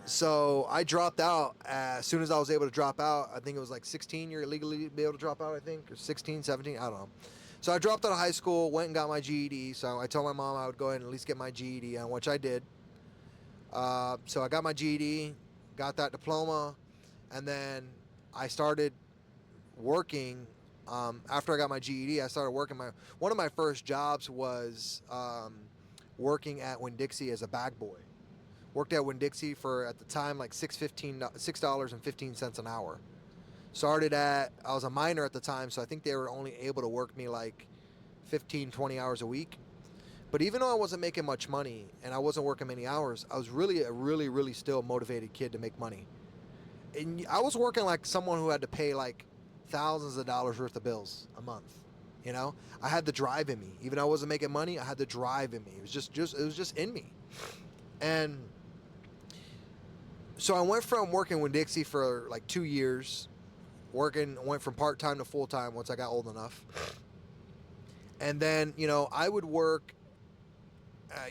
So I dropped out as soon as I was able to drop out. I think it was like 16 you're legally be able to drop out, I think, or 16, 17, I don't know. So I dropped out of high school, went and got my GED. So I told my mom I would go ahead and at least get my GED, and which I did. So I got my GED, got that diploma, and then I started working. After I got my GED, I started working. One of my first jobs was working at Winn-Dixie as a bag boy. Worked at Winn-Dixie for, at the time, like $6.15 an hour. I was a minor at the time, so I think they were only able to work me like 15, 20 hours a week. But even though I wasn't making much money and I wasn't working many hours, I was really a really, really still motivated kid to make money. And I was working like someone who had to pay like thousands of dollars worth of bills a month. You know, I had the drive in me. Even though I wasn't making money, I had the drive in me. It was just in me. And so I went from working with Dixie for like 2 years, went from part time to full time once I got old enough. And then, I would work,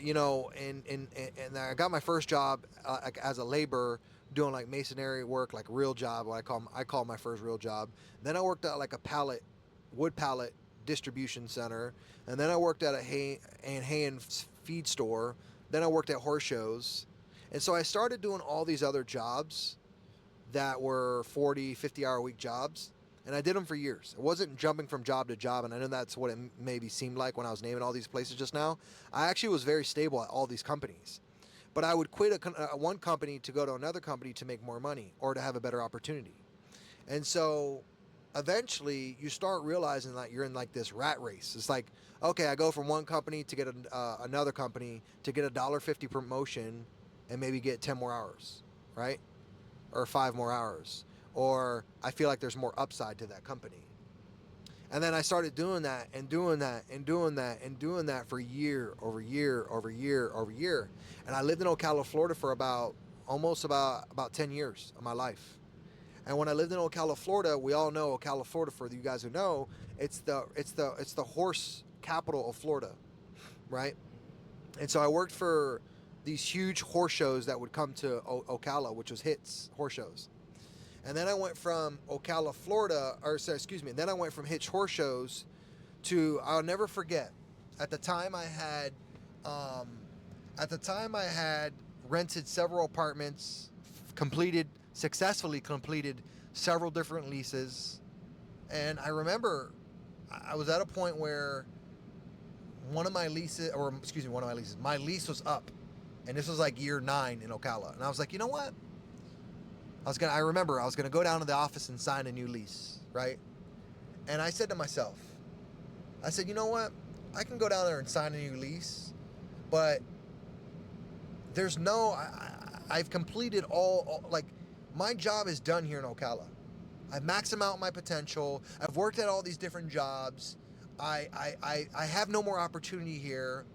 and I got my first job like as a laborer doing like masonry work, like real job, what I call my first real job. Then I worked at like a wood pallet distribution center, and then I worked at a hay and feed store. Then I worked at horse shows, and so I started doing all these other jobs that were 40, 50 hour a week jobs. And I did them for years. It wasn't jumping from job to job, and I know that's what it maybe seemed like when I was naming all these places just now. I actually was very stable at all these companies. But I would quit one company to go to another company to make more money or to have a better opportunity. And so eventually you start realizing that you're in like this rat race. It's like, okay, I go from one company to get another company to get $1.50 promotion and maybe get 10 more hours, right? Or 5 more hours. Or I feel like there's more upside to that company. And then I started doing that and doing that and doing that and doing that for year over year over year over year. And I lived in Ocala, Florida for about 10 years of my life. And when I lived in Ocala, Florida, we all know Ocala, Florida. For you guys who know, it's the horse capital of Florida, right? And so I worked for these huge horse shows that would come to Ocala, which was Hits horse shows. And then I went from Ocala, Florida, and then I went from Hitch horse shows to, I'll never forget. At the time I had, um, I had rented several apartments, successfully completed several different leases. And I remember I was at a point where my lease was up. And this was like year 9 in Ocala. And I was like, you know what? I remember I was gonna go down to the office and sign a new lease, right? And I said to myself, I said, you know what? I can go down there and sign a new lease, but I've completed like, my job is done here in Ocala. I've maxed out my potential. I've worked at all these different jobs. I have no more opportunity here.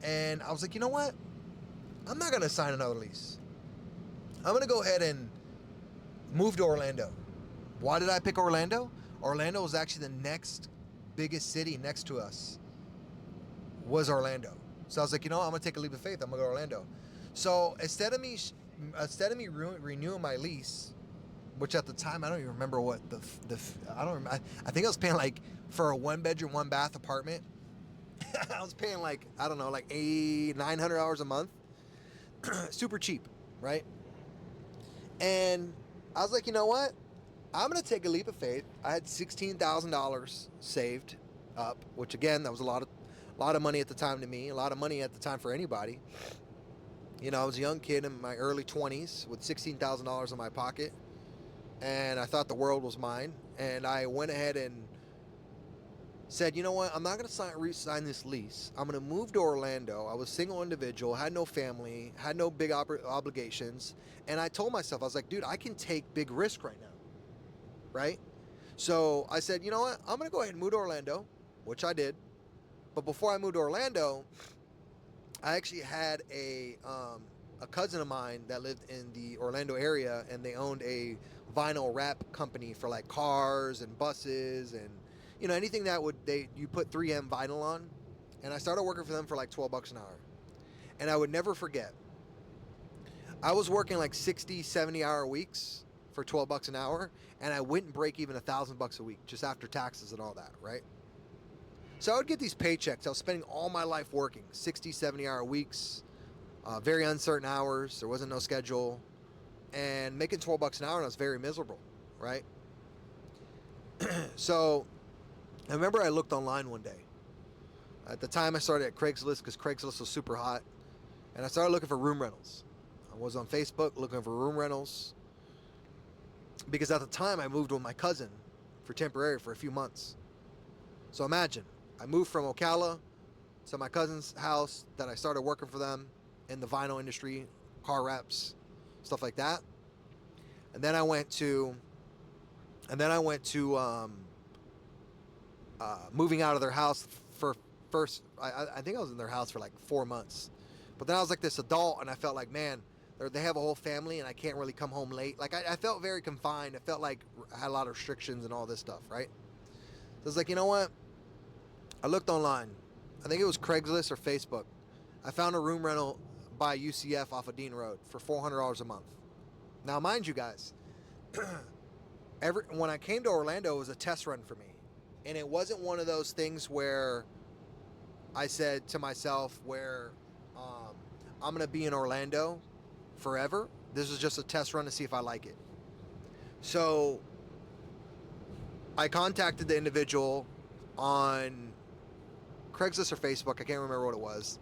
And I was like, you know what? I'm not gonna sign another lease. I'm going to go ahead and move to Orlando. Why did I pick Orlando? Orlando was actually the next biggest city next to us, was Orlando. So I was like, I'm going to take a leap of faith. I'm going to go to Orlando. So instead of me renewing my lease, which at the time, I don't even remember what I don't remember. I think I was paying like, for a 1-bedroom, 1-bath apartment, I was paying like, I don't know, like $900 a month. Super cheap, right? And I was like, you know what? I'm going to take a leap of faith. I had $16,000 saved up, which again, that was a lot of money at the time to me, a lot of money at the time for anybody. I was a young kid in my early 20s with $16,000 in my pocket, and I thought the world was mine. And I went ahead and said, you know what? I'm not going to re-sign this lease. I'm going to move to Orlando. I was a single individual, had no family, had no big obligations. And I told myself, I was like, dude, I can take big risk right now. Right? So I said, you know what? I'm going to go ahead and move to Orlando, which I did. But before I moved to Orlando, I actually had a cousin of mine that lived in the Orlando area, and they owned a vinyl wrap company for like cars and buses and anything that you put 3M vinyl on. And I started working for them for like $12 an hour. And I would never forget. I was working like 60, 70-hour weeks for $12 an hour, and I wouldn't break even $1,000 a week just after taxes and all that, right? So I would get these paychecks. I was spending all my life working 60, 70-hour weeks, very uncertain hours. There wasn't no schedule, and making $12 an hour, and I was very miserable, right? So I remember I looked online one day. At the time, I started at Craigslist because Craigslist was super hot, and I started looking for room rentals. I was on Facebook looking for room rentals because at the time I moved with my cousin for temporary for a few months. So imagine, I moved from Ocala to my cousin's house that I started working for them in the vinyl industry, car wraps, stuff like that. And then I went to, moving out of their house for first. I think I was in their house for like 4 months, but then I was like this adult, and I felt like, man, they have a whole family, and I can't really come home late. Like I felt very confined. I felt like I had a lot of restrictions and all this stuff, right? So I was like, you know what? I looked online. I think it was Craigslist or Facebook. I found a room rental by UCF off of Dean Road for $400 a month. Now, mind you guys, when I came to Orlando, it was a test run for me, and it wasn't one of those things where I said to myself, where I'm gonna be in Orlando forever. This is just a test run to see if I like it. So I contacted the individual on Craigslist or Facebook. I can't remember what it was.